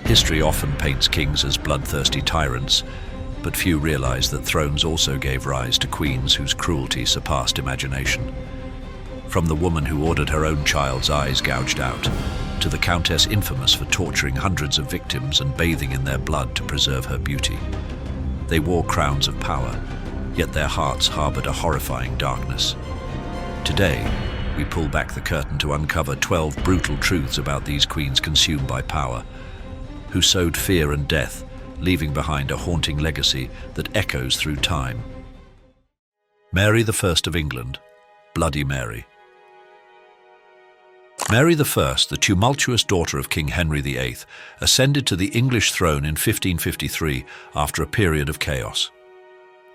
History often paints kings as bloodthirsty tyrants, but few realize that thrones also gave rise to queens whose cruelty surpassed imagination. From the woman who ordered her own child's eyes gouged out, to the countess infamous for torturing hundreds of victims and bathing in their blood to preserve her beauty. They wore crowns of power, yet their hearts harbored a horrifying darkness. Today, we pull back the curtain to uncover 12 brutal truths about these queens consumed by power, who sowed fear and death, leaving behind a haunting legacy that echoes through time. Mary I of England, Bloody Mary. Mary I, the tumultuous daughter of King Henry VIII, ascended to the English throne in 1553 after a period of chaos.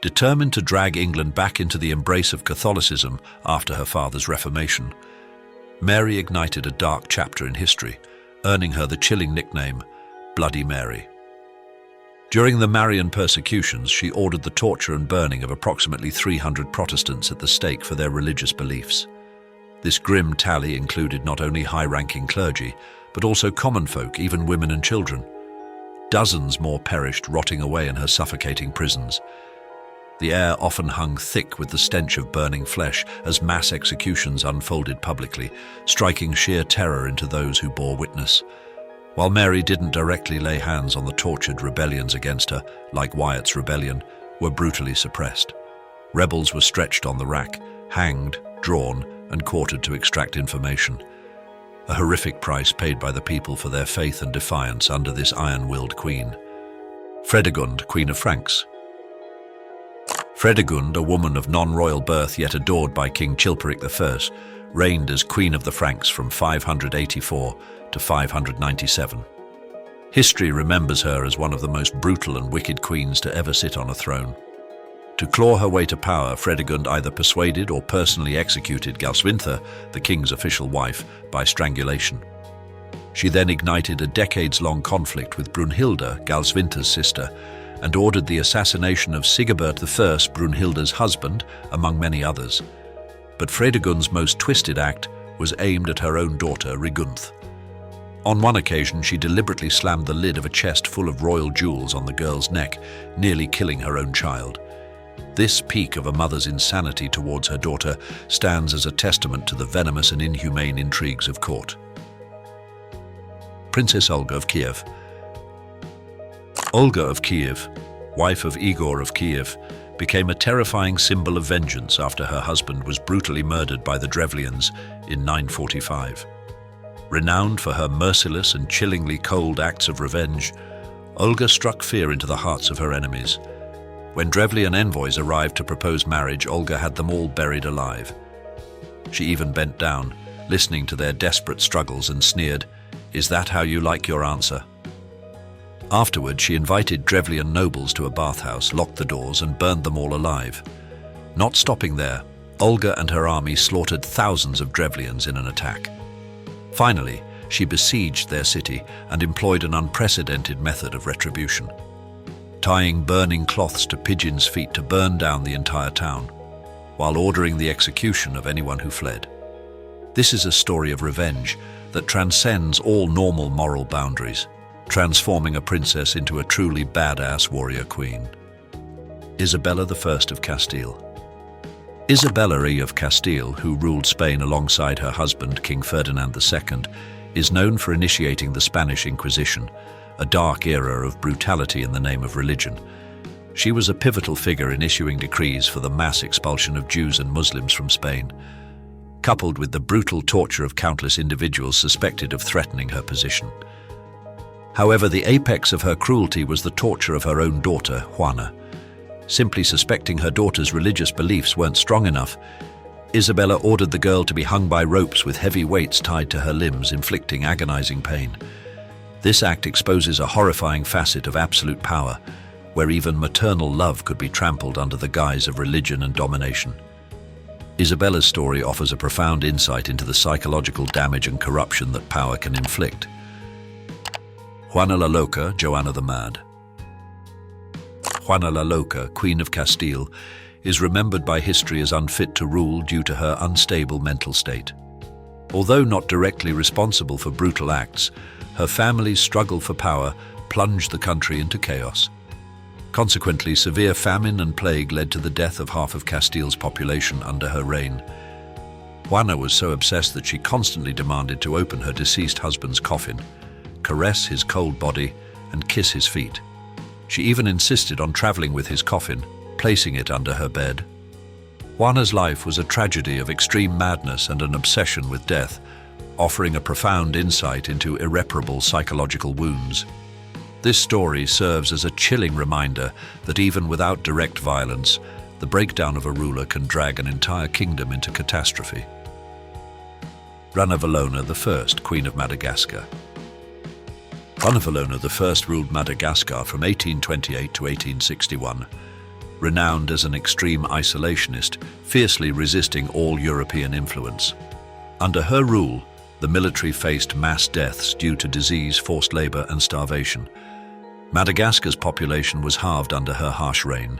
Determined to drag England back into the embrace of Catholicism after her father's Reformation, Mary ignited a dark chapter in history, earning her the chilling nickname Bloody Mary. During the Marian persecutions, she ordered the torture and burning of approximately 300 Protestants at the stake for their religious beliefs. This grim tally included not only high-ranking clergy, but also common folk, even women and children. Dozens more perished, rotting away in her suffocating prisons. The air often hung thick with the stench of burning flesh as mass executions unfolded publicly, striking sheer terror into those who bore witness. While Mary didn't directly lay hands on the tortured rebellions against her, like Wyatt's rebellion, were brutally suppressed. Rebels were stretched on the rack, hanged, drawn, and quartered to extract information. A horrific price paid by the people for their faith and defiance under this iron-willed queen. Fredegund, Queen of Franks. Fredegund, a woman of non-royal birth yet adored by King Chilperic I, reigned as Queen of the Franks from 584 to 597. History remembers her as one of the most brutal and wicked queens to ever sit on a throne. To claw her way to power, Fredegund either persuaded or personally executed Galswintha, the king's official wife, by strangulation. She then ignited a decades-long conflict with Brunhilde, Galswintha's sister, and ordered the assassination of Sigebert I, Brunhilde's husband, among many others. But Fredegund's most twisted act was aimed at her own daughter, Rigunth. On one occasion, she deliberately slammed the lid of a chest full of royal jewels on the girl's neck, nearly killing her own child. This peak of a mother's insanity towards her daughter stands as a testament to the venomous and inhumane intrigues of court. Princess Olga of Kiev. Olga of Kiev, wife of Igor of Kiev, became a terrifying symbol of vengeance after her husband was brutally murdered by the Drevlians in 945. Renowned for her merciless and chillingly cold acts of revenge, Olga struck fear into the hearts of her enemies. When Drevlian envoys arrived to propose marriage, Olga had them all buried alive. She even bent down, listening to their desperate struggles, and sneered, "Is that how you like your answer?" Afterward, she invited Drevlian nobles to a bathhouse, locked the doors, and burned them all alive. Not stopping there, Olga and her army slaughtered thousands of Drevlians in an attack. Finally, she besieged their city and employed an unprecedented method of retribution, tying burning cloths to pigeons' feet to burn down the entire town, while ordering the execution of anyone who fled. This is a story of revenge that transcends all normal moral boundaries, transforming a princess into a truly badass warrior queen. Isabella I of Castile. Isabella of Castile, who ruled Spain alongside her husband, King Ferdinand II, is known for initiating the Spanish Inquisition, a dark era of brutality in the name of religion. She was a pivotal figure in issuing decrees for the mass expulsion of Jews and Muslims from Spain, coupled with the brutal torture of countless individuals suspected of threatening her position. However, the apex of her cruelty was the torture of her own daughter, Juana. Simply suspecting her daughter's religious beliefs weren't strong enough, Isabella ordered the girl to be hung by ropes with heavy weights tied to her limbs, inflicting agonizing pain. This act exposes a horrifying facet of absolute power, where even maternal love could be trampled under the guise of religion and domination. Isabella's story offers a profound insight into the psychological damage and corruption that power can inflict. Juana la Loca, Joanna the Mad. Juana la Loca, Queen of Castile, is remembered by history as unfit to rule due to her unstable mental state. Although not directly responsible for brutal acts, her family's struggle for power plunged the country into chaos. Consequently, severe famine and plague led to the death of half of Castile's population under her reign. Juana was so obsessed that she constantly demanded to open her deceased husband's coffin, caress his cold body, and kiss his feet. She even insisted on traveling with his coffin, placing it under her bed. Juana's life was a tragedy of extreme madness and an obsession with death, offering a profound insight into irreparable psychological wounds. This story serves as a chilling reminder that even without direct violence, the breakdown of a ruler can drag an entire kingdom into catastrophe. Ranavalona I, Queen of Madagascar. Ranavalona I ruled Madagascar from 1828 to 1861. Renowned as an extreme isolationist, fiercely resisting all European influence. Under her rule, the military faced mass deaths due to disease, forced labor, and starvation. Madagascar's population was halved under her harsh reign.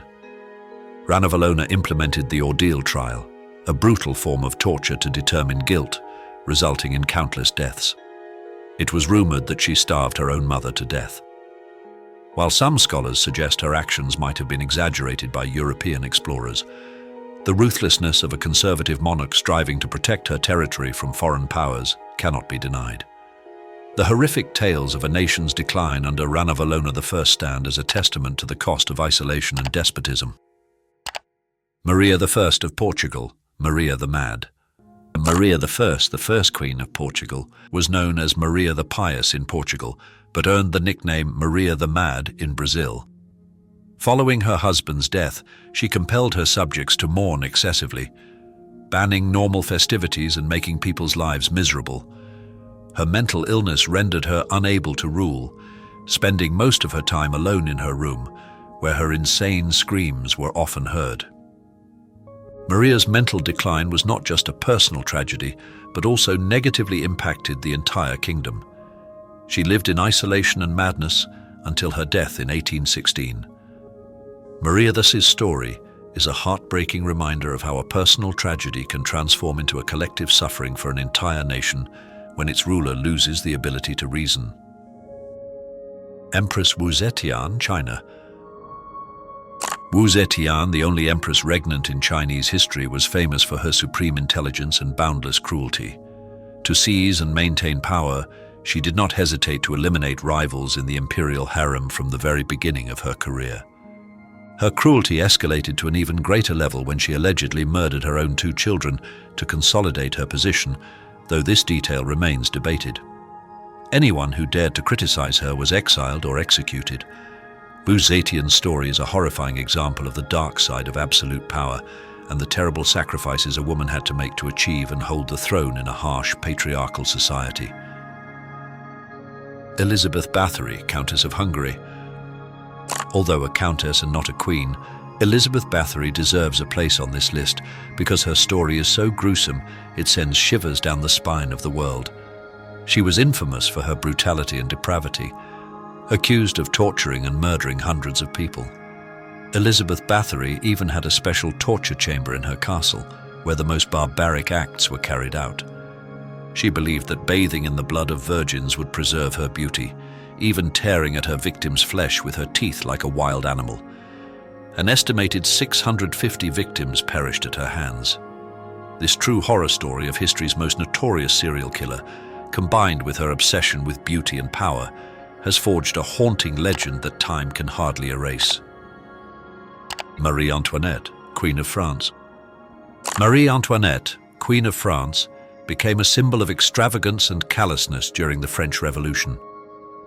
Ranavalona implemented the ordeal trial, a brutal form of torture to determine guilt, resulting in countless deaths. It was rumored that she starved her own mother to death. While some scholars suggest her actions might have been exaggerated by European explorers, the ruthlessness of a conservative monarch striving to protect her territory from foreign powers cannot be denied. The horrific tales of a nation's decline under Ranavalona I stand as a testament to the cost of isolation and despotism. Maria I of Portugal, Maria the Mad. Maria I, the first Queen of Portugal, was known as Maria the Pious in Portugal, but earned the nickname Maria the Mad in Brazil. Following her husband's death, she compelled her subjects to mourn excessively, banning normal festivities and making people's lives miserable. Her mental illness rendered her unable to rule, spending most of her time alone in her room, where her insane screams were often heard. Maria's mental decline was not just a personal tragedy, but also negatively impacted the entire kingdom. She lived in isolation and madness until her death in 1816. Maria I's story is a heartbreaking reminder of how a personal tragedy can transform into a collective suffering for an entire nation when its ruler loses the ability to reason. Empress Wuetan, China. Wu Zetian, the only empress regnant in Chinese history, was famous for her supreme intelligence and boundless cruelty. To seize and maintain power, she did not hesitate to eliminate rivals in the imperial harem from the very beginning of her career. Her cruelty escalated to an even greater level when she allegedly murdered her own 2 children to consolidate her position, though this detail remains debated. Anyone who dared to criticize her was exiled or executed. Wu Zetian's story is a horrifying example of the dark side of absolute power and the terrible sacrifices a woman had to make to achieve and hold the throne in a harsh, patriarchal society. Elizabeth Bathory, Countess of Hungary. Although a countess and not a queen, Elizabeth Bathory deserves a place on this list because her story is so gruesome it sends shivers down the spine of the world. She was infamous for her brutality and depravity, accused of torturing and murdering hundreds of people. Elizabeth Bathory even had a special torture chamber in her castle, where the most barbaric acts were carried out. She believed that bathing in the blood of virgins would preserve her beauty, even tearing at her victims' flesh with her teeth like a wild animal. An estimated 650 victims perished at her hands. This true horror story of history's most notorious serial killer, combined with her obsession with beauty and power, has forged a haunting legend that time can hardly erase. Marie Antoinette, Queen of France. Marie Antoinette, Queen of France, became a symbol of extravagance and callousness during the French Revolution.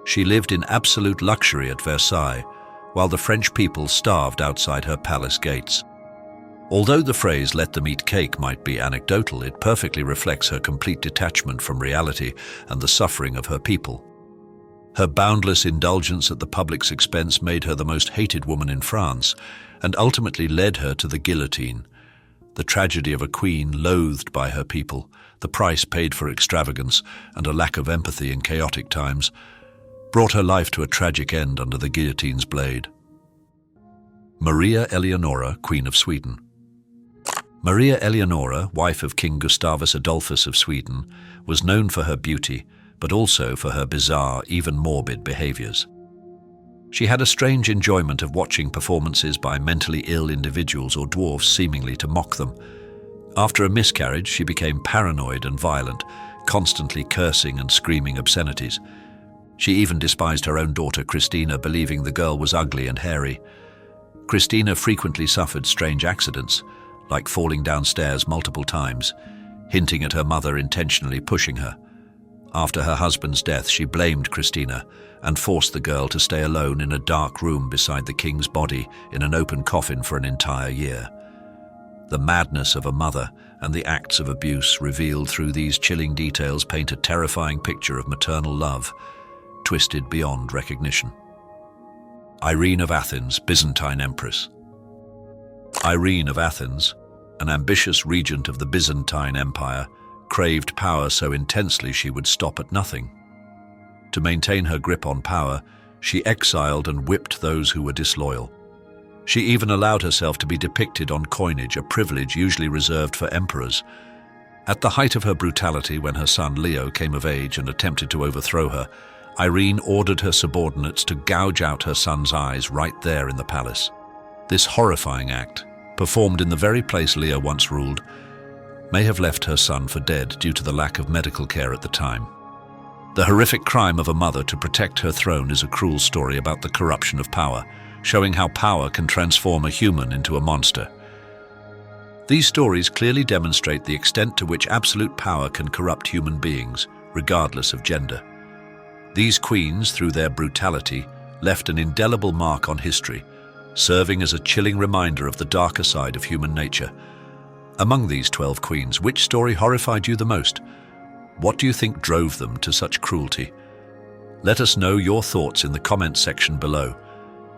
She lived in absolute luxury at Versailles, while the French people starved outside her palace gates. Although the phrase "let them eat cake" might be anecdotal, it perfectly reflects her complete detachment from reality and the suffering of her people. Her boundless indulgence at the public's expense made her the most hated woman in France and ultimately led her to the guillotine. The tragedy of a queen loathed by her people, the price paid for extravagance and a lack of empathy in chaotic times, brought her life to a tragic end under the guillotine's blade. Maria Eleonora, Queen of Sweden. Maria Eleonora, wife of King Gustavus Adolphus of Sweden, was known for her beauty, but also for her bizarre, even morbid behaviors. She had a strange enjoyment of watching performances by mentally ill individuals or dwarfs seemingly to mock them. After a miscarriage, she became paranoid and violent, constantly cursing and screaming obscenities. She even despised her own daughter Christina, believing the girl was ugly and hairy. Christina frequently suffered strange accidents, like falling downstairs multiple times, hinting at her mother intentionally pushing her. After her husband's death, she blamed Christina and forced the girl to stay alone in a dark room beside the king's body in an open coffin for an entire year. The madness of a mother and the acts of abuse revealed through these chilling details paint a terrifying picture of maternal love, twisted beyond recognition. Irene of Athens, Byzantine Empress. Irene of Athens, an ambitious regent of the Byzantine Empire, craved power so intensely she would stop at nothing. To maintain her grip on power, she exiled and whipped those who were disloyal. She even allowed herself to be depicted on coinage, a privilege usually reserved for emperors. At the height of her brutality, when her son Leo came of age and attempted to overthrow her, Irene ordered her subordinates to gouge out her son's eyes right there in the palace. This horrifying act, performed in the very place Leo once ruled, may have left her son for dead due to the lack of medical care at the time. The horrific crime of a mother to protect her throne is a cruel story about the corruption of power, showing how power can transform a human into a monster. These stories clearly demonstrate the extent to which absolute power can corrupt human beings, regardless of gender. These queens, through their brutality, left an indelible mark on history, serving as a chilling reminder of the darker side of human nature. Among these 12 queens, which story horrified you the most? What do you think drove them to such cruelty? Let us know your thoughts in the comments section below.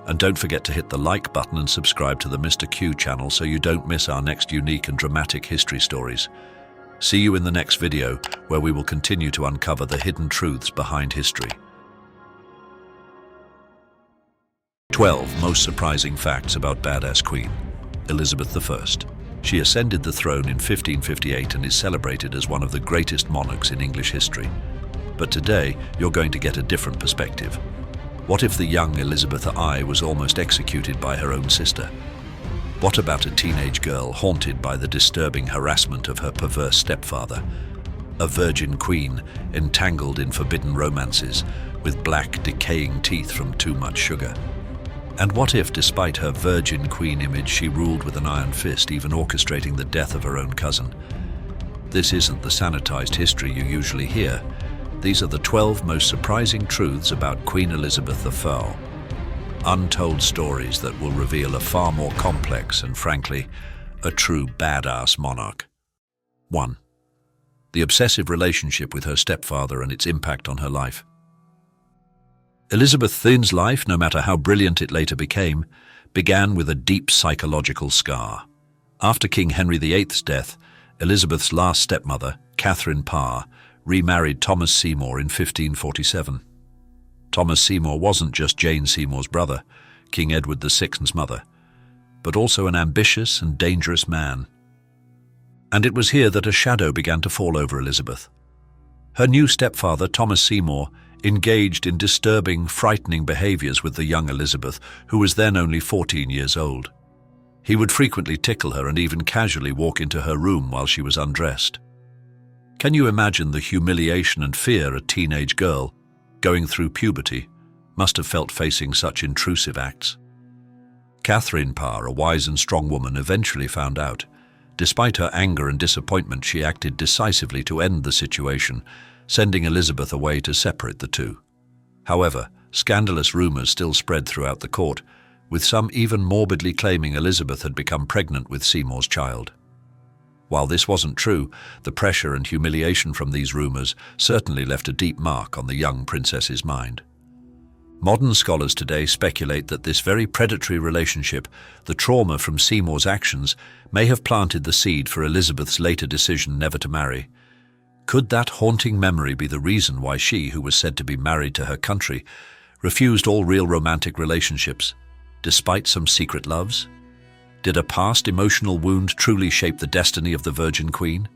And don't forget to hit the like button and subscribe to the Mr.Q channel so you don't miss our next unique and dramatic history stories. See you in the next video, where we will continue to uncover the hidden truths behind history. 12 most surprising facts about badass Queen Elizabeth I. She ascended the throne in 1558 and is celebrated as one of the greatest monarchs in English history. But today, you're going to get a different perspective. What if the young Elizabeth I was almost executed by her own sister? What about a teenage girl haunted by the disturbing harassment of her perverse stepfather? A virgin queen entangled in forbidden romances with black, decaying teeth from too much sugar? And what if, despite her virgin queen image, she ruled with an iron fist, even orchestrating the death of her own cousin? This isn't the sanitized history you usually hear. These are the 12 most surprising truths about Queen Elizabeth I. Untold stories that will reveal a far more complex and, frankly, a true badass monarch. 1. The obsessive relationship with her stepfather and its impact on her life. Elizabeth I's life, no matter how brilliant it later became, began with a deep psychological scar. After King Henry VIII's death, Elizabeth's last stepmother, Catherine Parr, remarried Thomas Seymour in 1547. Thomas Seymour wasn't just Jane Seymour's brother, King Edward VI's mother, but also an ambitious and dangerous man. And it was here that a shadow began to fall over Elizabeth. Her new stepfather, Thomas Seymour, engaged in disturbing, frightening behaviors with the young Elizabeth, who was then only 14 years old. He would frequently tickle her and even casually walk into her room while she was undressed. Can you imagine the humiliation and fear a teenage girl, going through puberty, must have felt facing such intrusive acts? Catherine Parr, a wise and strong woman, eventually found out. Despite her anger and disappointment, she acted decisively to end the situation, sending Elizabeth away to separate the two. However, scandalous rumors still spread throughout the court, with some even morbidly claiming Elizabeth had become pregnant with Seymour's child. While this wasn't true, the pressure and humiliation from these rumors certainly left a deep mark on the young princess's mind. Modern scholars today speculate that this very predatory relationship, the trauma from Seymour's actions, may have planted the seed for Elizabeth's later decision never to marry. Could that haunting memory be the reason why she, who was said to be married to her country, refused all real romantic relationships, despite some secret loves? Did a past emotional wound truly shape the destiny of the Virgin Queen?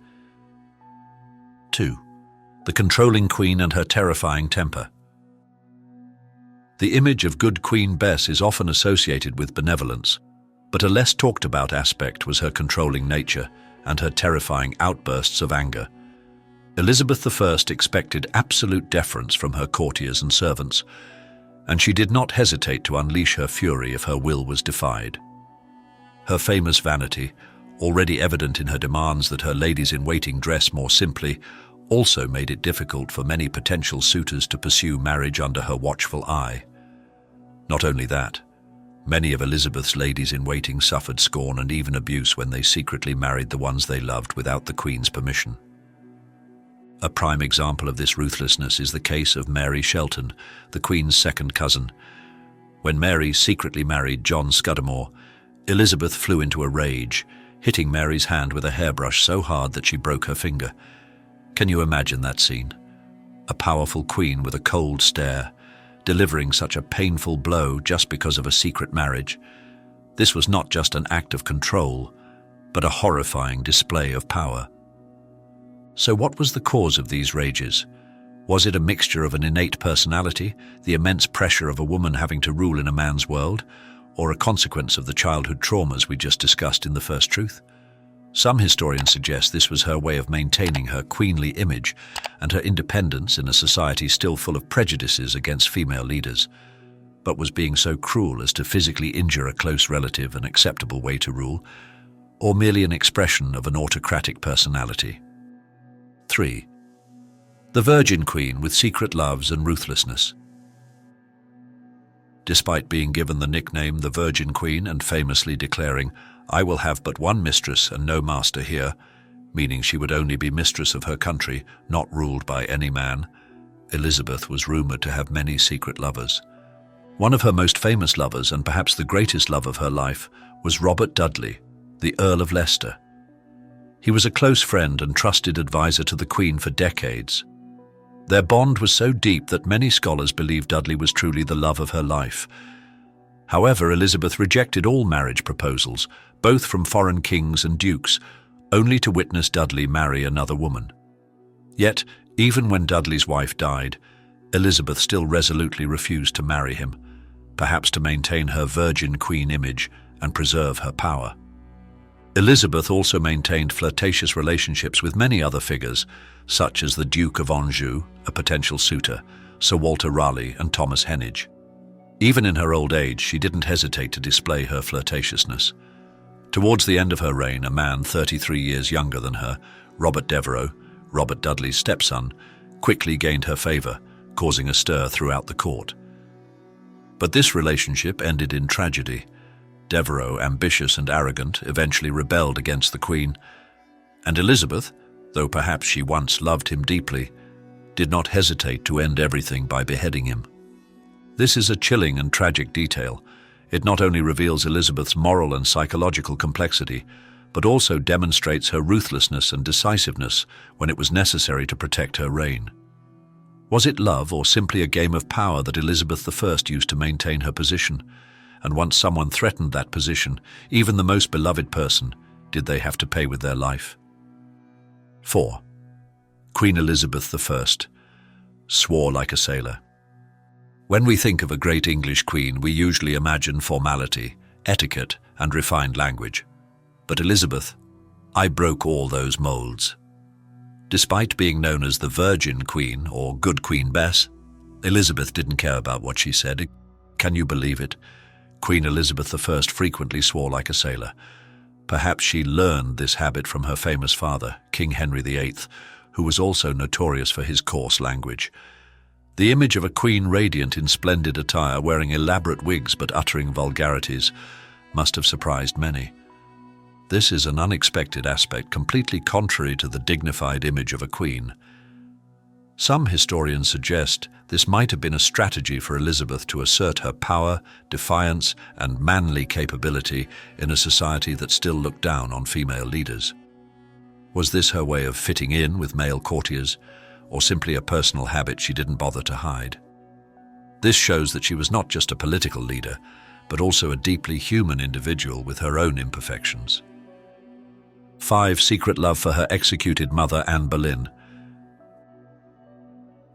2. The controlling queen and her terrifying temper. The image of good Queen Bess is often associated with benevolence, but a less talked about aspect was her controlling nature and her terrifying outbursts of anger. Elizabeth I expected absolute deference from her courtiers and servants, and she did not hesitate to unleash her fury if her will was defied. Her famous vanity, already evident in her demands that her ladies-in-waiting dress more simply, also made it difficult for many potential suitors to pursue marriage under her watchful eye. Not only that, many of Elizabeth's ladies-in-waiting suffered scorn and even abuse when they secretly married the ones they loved without the Queen's permission. A prime example of this ruthlessness is the case of Mary Shelton, the Queen's second cousin. When Mary secretly married John Scudamore, Elizabeth flew into a rage, hitting Mary's hand with a hairbrush so hard that she broke her finger. Can you imagine that scene? A powerful queen with a cold stare, delivering such a painful blow just because of a secret marriage. This was not just an act of control, but a horrifying display of power. So what was the cause of these rages? Was it a mixture of an innate personality, the immense pressure of a woman having to rule in a man's world, or a consequence of the childhood traumas we just discussed in the first truth? Some historians suggest this was her way of maintaining her queenly image and her independence in a society still full of prejudices against female leaders. But was being so cruel as to physically injure a close relative an acceptable way to rule, or merely an expression of an autocratic personality? 3. The Virgin Queen with secret loves and ruthlessness. Despite being given the nickname the Virgin Queen and famously declaring, "I will have but one mistress and no master here," meaning she would only be mistress of her country, not ruled by any man, Elizabeth was rumoured to have many secret lovers. One of her most famous lovers, and perhaps the greatest love of her life, was Robert Dudley, the Earl of Leicester. He was a close friend and trusted advisor to the Queen for decades. Their bond was so deep that many scholars believe Dudley was truly the love of her life. However, Elizabeth rejected all marriage proposals, both from foreign kings and dukes, only to witness Dudley marry another woman. Yet, even when Dudley's wife died, Elizabeth still resolutely refused to marry him, perhaps to maintain her Virgin Queen image and preserve her power. Elizabeth also maintained flirtatious relationships with many other figures, such as the Duke of Anjou, a potential suitor, Sir Walter Raleigh and Thomas Heneage. Even in her old age, she didn't hesitate to display her flirtatiousness. Towards the end of her reign, a man 33 years younger than her, Robert Devereux, Robert Dudley's stepson, quickly gained her favour, causing a stir throughout the court. But this relationship ended in tragedy. Devereux, ambitious and arrogant, eventually rebelled against the Queen, and Elizabeth, though perhaps she once loved him deeply, did not hesitate to end everything by beheading him. This is a chilling and tragic detail. It not only reveals Elizabeth's moral and psychological complexity, but also demonstrates her ruthlessness and decisiveness when it was necessary to protect her reign. Was it love or simply a game of power that Elizabeth I used to maintain her position? And once someone threatened that position, even the most beloved person, did they have to pay with their life? 4. Queen Elizabeth I swore like a sailor. When we think of a great English queen, we usually imagine formality, etiquette, and refined language. But Elizabeth, I broke all those molds. Despite being known as the Virgin Queen or Good Queen Bess, Elizabeth didn't care about what she said. Can you believe it? Queen Elizabeth I frequently swore like a sailor. Perhaps she learned this habit from her famous father, King Henry VIII, who was also notorious for his coarse language. The image of a queen radiant in splendid attire, wearing elaborate wigs but uttering vulgarities, must have surprised many. This is an unexpected aspect, completely contrary to the dignified image of a queen. Some historians suggest this might have been a strategy for Elizabeth to assert her power, defiance, and manly capability in a society that still looked down on female leaders. Was this her way of fitting in with male courtiers, or simply a personal habit she didn't bother to hide? This shows that she was not just a political leader, but also a deeply human individual with her own imperfections. 5. Secret love for her executed mother, Anne Boleyn.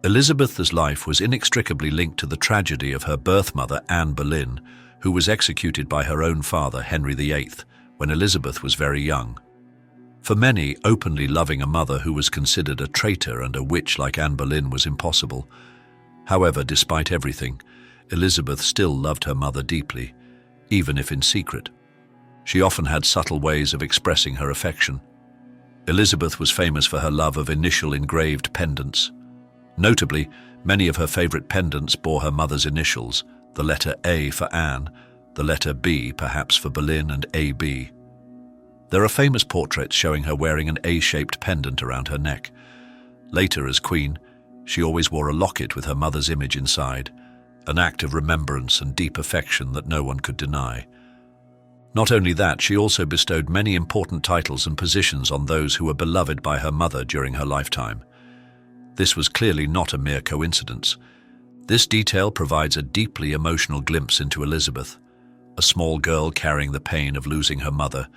Elizabeth's life was inextricably linked to the tragedy of her birth mother, Anne Boleyn, who was executed by her own father, Henry VIII, when Elizabeth was very young. For many, openly loving a mother who was considered a traitor and a witch like Anne Boleyn was impossible. However, despite everything, Elizabeth still loved her mother deeply, even if in secret. She often had subtle ways of expressing her affection. Elizabeth was famous for her love of initial engraved pendants. Notably, many of her favorite pendants bore her mother's initials, the letter A for Anne, the letter B perhaps for Boleyn, and AB. There are famous portraits showing her wearing an A-shaped pendant around her neck. Later, as queen, she always wore a locket with her mother's image inside, an act of remembrance and deep affection that no one could deny. Not only that, she also bestowed many important titles and positions on those who were beloved by her mother during her lifetime. This was clearly not a mere coincidence. This detail provides a deeply emotional glimpse into Elizabeth, a small girl carrying the pain of losing her mother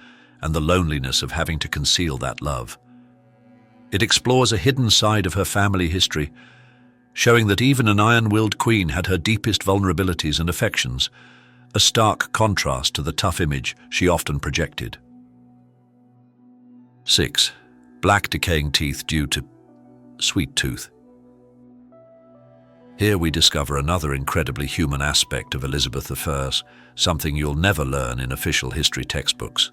and the loneliness of having to conceal that love. It explores a hidden side of her family history, showing that even an iron-willed queen had her deepest vulnerabilities and affections, a stark contrast to the tough image she often projected. 6. Black decaying teeth due to sweet tooth. Here we discover another incredibly human aspect of Elizabeth I, something you'll never learn in official history textbooks.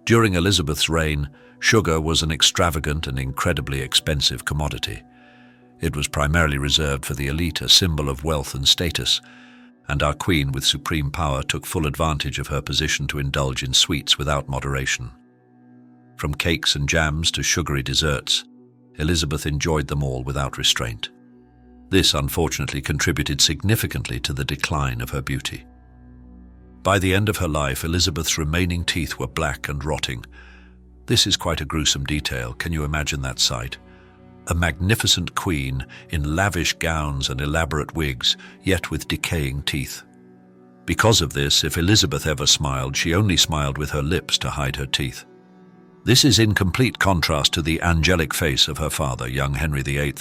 During Elizabeth's reign, sugar was an extravagant and incredibly expensive commodity. It was primarily reserved for the elite, a symbol of wealth and status, and our queen with supreme power took full advantage of her position to indulge in sweets without moderation. From cakes and jams to sugary desserts, Elizabeth enjoyed them all without restraint. This, unfortunately, contributed significantly to the decline of her beauty. By the end of her life, Elizabeth's remaining teeth were black and rotting. This is quite a gruesome detail. Can you imagine that sight? A magnificent queen in lavish gowns and elaborate wigs, yet with decaying teeth. Because of this, if Elizabeth ever smiled, she only smiled with her lips to hide her teeth. This is in complete contrast to the angelic face of her father, young Henry VIII,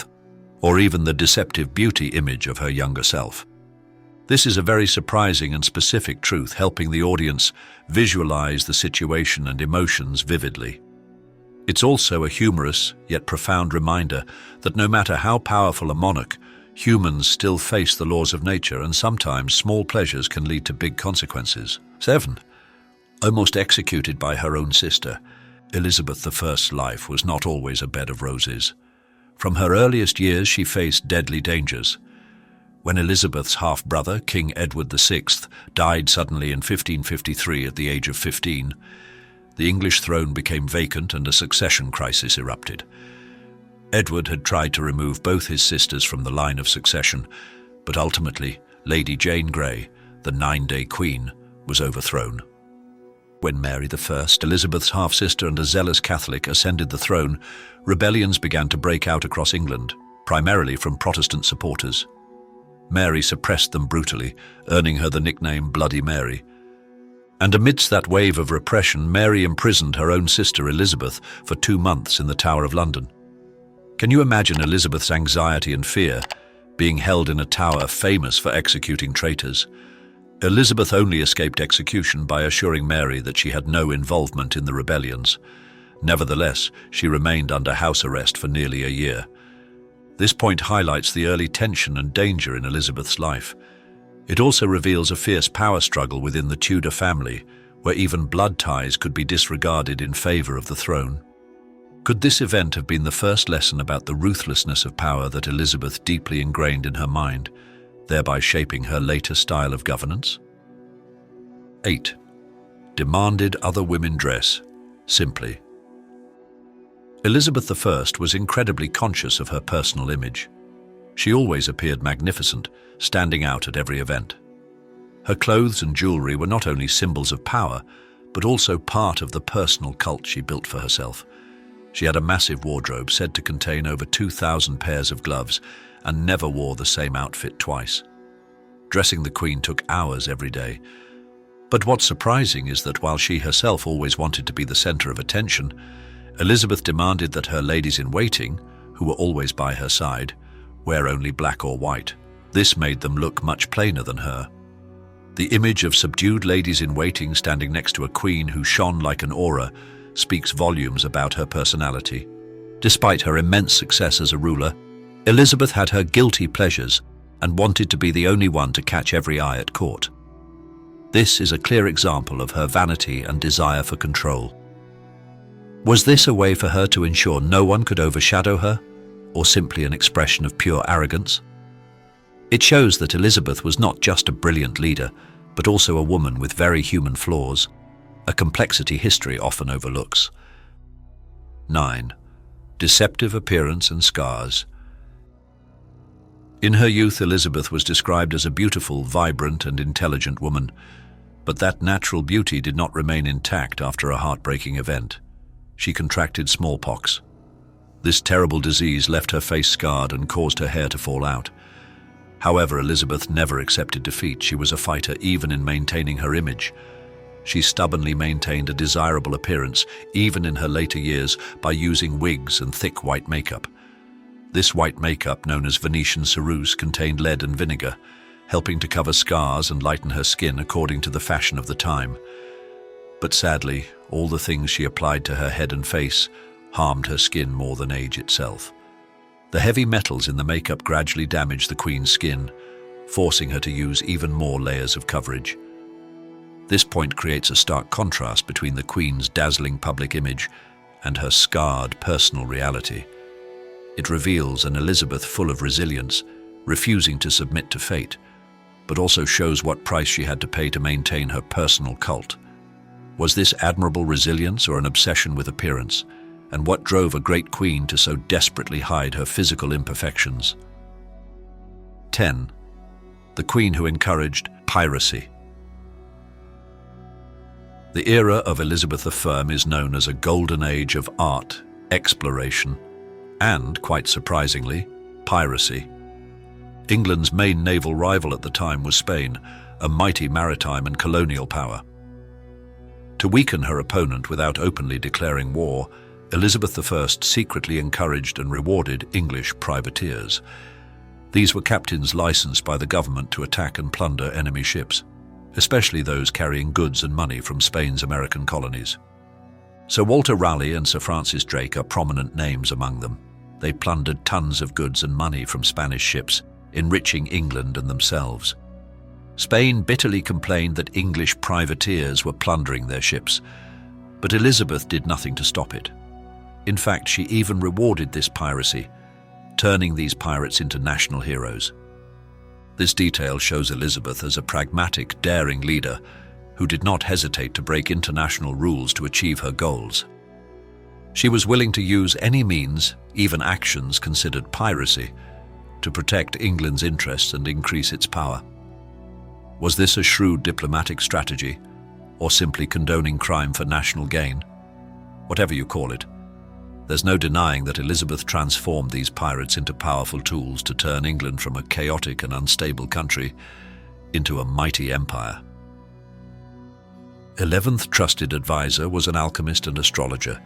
or even the deceptive beauty image of her younger self. This is a very surprising and specific truth, helping the audience visualize the situation and emotions vividly. It's also a humorous yet profound reminder that no matter how powerful a monarch, humans still face the laws of nature, and sometimes small pleasures can lead to big consequences. 7. Almost executed by her own sister, Elizabeth I's life was not always a bed of roses. From her earliest years, she faced deadly dangers. When Elizabeth's half-brother, King Edward VI, died suddenly in 1553 at the age of 15, the English throne became vacant and a succession crisis erupted. Edward had tried to remove both his sisters from the line of succession, but ultimately, Lady Jane Grey, the 9-day queen, was overthrown. When Mary I, Elizabeth's half-sister and a zealous Catholic, ascended the throne, rebellions began to break out across England, primarily from Protestant supporters. Mary suppressed them brutally, earning her the nickname Bloody Mary. And amidst that wave of repression, Mary imprisoned her own sister Elizabeth for 2 months in the Tower of London. Can you imagine Elizabeth's anxiety and fear, being held in a tower famous for executing traitors? Elizabeth only escaped execution by assuring Mary that she had no involvement in the rebellions. Nevertheless, she remained under house arrest for nearly a year. This point highlights the early tension and danger in Elizabeth's life. It also reveals a fierce power struggle within the Tudor family, where even blood ties could be disregarded in favor of the throne. Could this event have been the first lesson about the ruthlessness of power that Elizabeth deeply ingrained in her mind, thereby shaping her later style of governance? 8. Demanded other women dress simply. Elizabeth I was incredibly conscious of her personal image. She always appeared magnificent, standing out at every event. Her clothes and jewelry were not only symbols of power, but also part of the personal cult she built for herself. She had a massive wardrobe said to contain over 2,000 pairs of gloves and never wore the same outfit twice. Dressing the Queen took hours every day. But what's surprising is that while she herself always wanted to be the center of attention, Elizabeth demanded that her ladies-in-waiting, who were always by her side, wear only black or white. This made them look much plainer than her. The image of subdued ladies-in-waiting standing next to a queen who shone like an aura speaks volumes about her personality. Despite her immense success as a ruler, Elizabeth had her guilty pleasures and wanted to be the only one to catch every eye at court. This is a clear example of her vanity and desire for control. Was this a way for her to ensure no one could overshadow her, or simply an expression of pure arrogance? It shows that Elizabeth was not just a brilliant leader, but also a woman with very human flaws, a complexity history often overlooks. 9. Deceptive appearance and scars. In her youth, Elizabeth was described as a beautiful, vibrant, and intelligent woman, but that natural beauty did not remain intact after a heartbreaking event. She contracted smallpox. This terrible disease left her face scarred and caused her hair to fall out. However, Elizabeth never accepted defeat. She was a fighter even in maintaining her image. She stubbornly maintained a desirable appearance, even in her later years, by using wigs and thick white makeup. This white makeup, known as Venetian ceruse, contained lead and vinegar, helping to cover scars and lighten her skin according to the fashion of the time. But sadly, all the things she applied to her head and face harmed her skin more than age itself. The heavy metals in the makeup gradually damaged the queen's skin, forcing her to use even more layers of coverage. This point creates a stark contrast between the queen's dazzling public image and her scarred personal reality. It reveals an Elizabeth full of resilience, refusing to submit to fate, but also shows what price she had to pay to maintain her personal cult. Was this admirable resilience or an obsession with appearance? And what drove a great queen to so desperately hide her physical imperfections? 10. The queen who encouraged piracy. The era of Elizabeth the Firm is known as a golden age of art, exploration, and, quite surprisingly, piracy. England's main naval rival at the time was Spain, a mighty maritime and colonial power. To weaken her opponent without openly declaring war, Elizabeth I secretly encouraged and rewarded English privateers. These were captains licensed by the government to attack and plunder enemy ships, especially those carrying goods and money from Spain's American colonies. Sir Walter Raleigh and Sir Francis Drake are prominent names among them. They plundered tons of goods and money from Spanish ships, enriching England and themselves. Spain bitterly complained that English privateers were plundering their ships, but Elizabeth did nothing to stop it. In fact, she even rewarded this piracy, turning these pirates into national heroes. This detail shows Elizabeth as a pragmatic, daring leader who did not hesitate to break international rules to achieve her goals. She was willing to use any means, even actions considered piracy, to protect England's interests and increase its power. Was this a shrewd diplomatic strategy, or simply condoning crime for national gain? Whatever you call it, there's no denying that Elizabeth transformed these pirates into powerful tools to turn England from a chaotic and unstable country into a mighty empire. 11th trusted advisor was an alchemist and astrologer.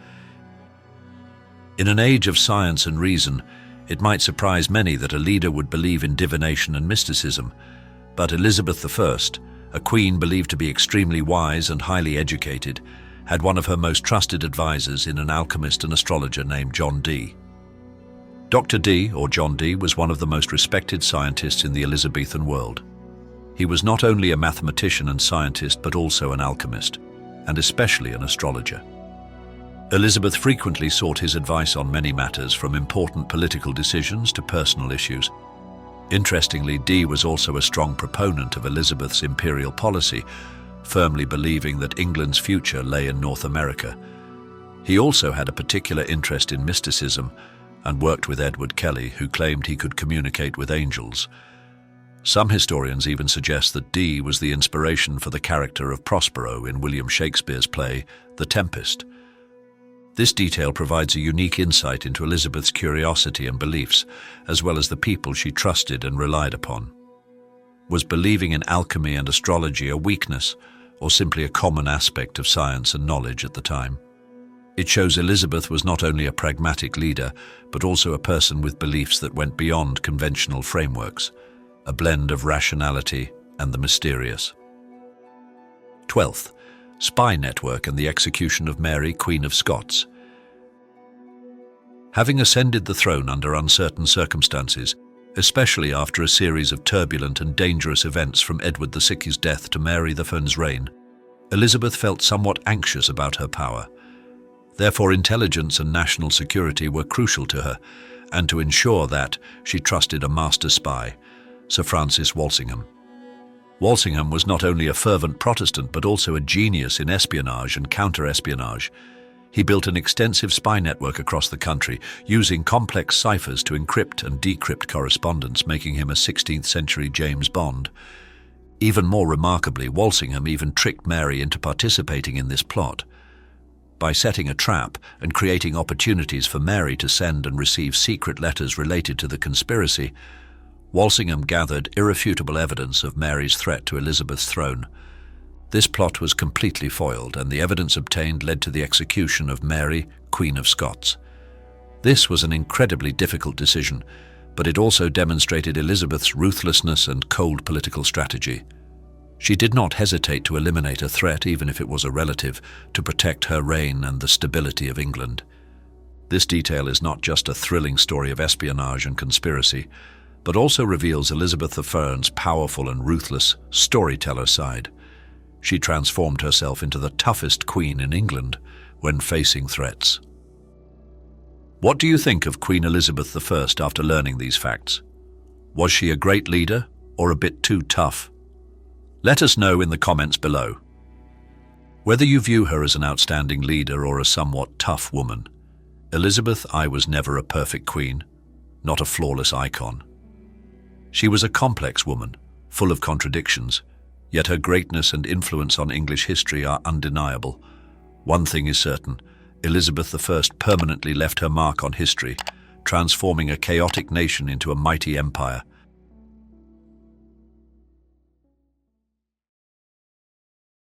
In an age of science and reason, it might surprise many that a leader would believe in divination and mysticism, but Elizabeth I, a queen believed to be extremely wise and highly educated, had one of her most trusted advisors in an alchemist and astrologer named John Dee. Dr. Dee, or John Dee, was one of the most respected scientists in the Elizabethan world. He was not only a mathematician and scientist, but also an alchemist, and especially an astrologer. Elizabeth frequently sought his advice on many matters, from important political decisions to personal issues. Interestingly, Dee was also a strong proponent of Elizabeth's imperial policy, firmly believing that England's future lay in North America. He also had a particular interest in mysticism and worked with Edward Kelly, who claimed he could communicate with angels. Some historians even suggest that Dee was the inspiration for the character of Prospero in William Shakespeare's play, The Tempest. This detail provides a unique insight into Elizabeth's curiosity and beliefs, as well as the people she trusted and relied upon. Was believing in alchemy and astrology a weakness, or simply a common aspect of science and knowledge at the time? It shows Elizabeth was not only a pragmatic leader, but also a person with beliefs that went beyond conventional frameworks, a blend of rationality and the mysterious. 12th, spy network and the execution of Mary, Queen of Scots. Having ascended the throne under uncertain circumstances, especially after a series of turbulent and dangerous events from Edward VI's death to Mary I's reign, Elizabeth felt somewhat anxious about her power. Therefore, intelligence and national security were crucial to her, and to ensure that, she trusted a master spy, Sir Francis Walsingham. Walsingham was not only a fervent Protestant but also a genius in espionage and counter-espionage. He built an extensive spy network across the country, using complex ciphers to encrypt and decrypt correspondence, making him a 16th-century James Bond. Even more remarkably, Walsingham even tricked Mary into participating in this plot. By setting a trap and creating opportunities for Mary to send and receive secret letters related to the conspiracy, Walsingham gathered irrefutable evidence of Mary's threat to Elizabeth's throne. This plot was completely foiled, and the evidence obtained led to the execution of Mary, Queen of Scots. This was an incredibly difficult decision, but it also demonstrated Elizabeth's ruthlessness and cold political strategy. She did not hesitate to eliminate a threat, even if it was a relative, to protect her reign and the stability of England. This detail is not just a thrilling story of espionage and conspiracy, but also reveals Elizabeth I's powerful and ruthless storyteller side. She transformed herself into the toughest queen in England when facing threats. What do you think of Queen Elizabeth I after learning these facts? Was she a great leader or a bit too tough? Let us know in the comments below. Whether you view her as an outstanding leader or a somewhat tough woman, Elizabeth I was never a perfect queen, not a flawless icon. She was a complex woman, full of contradictions, yet her greatness and influence on English history are undeniable. One thing is certain, Elizabeth I permanently left her mark on history, transforming a chaotic nation into a mighty empire.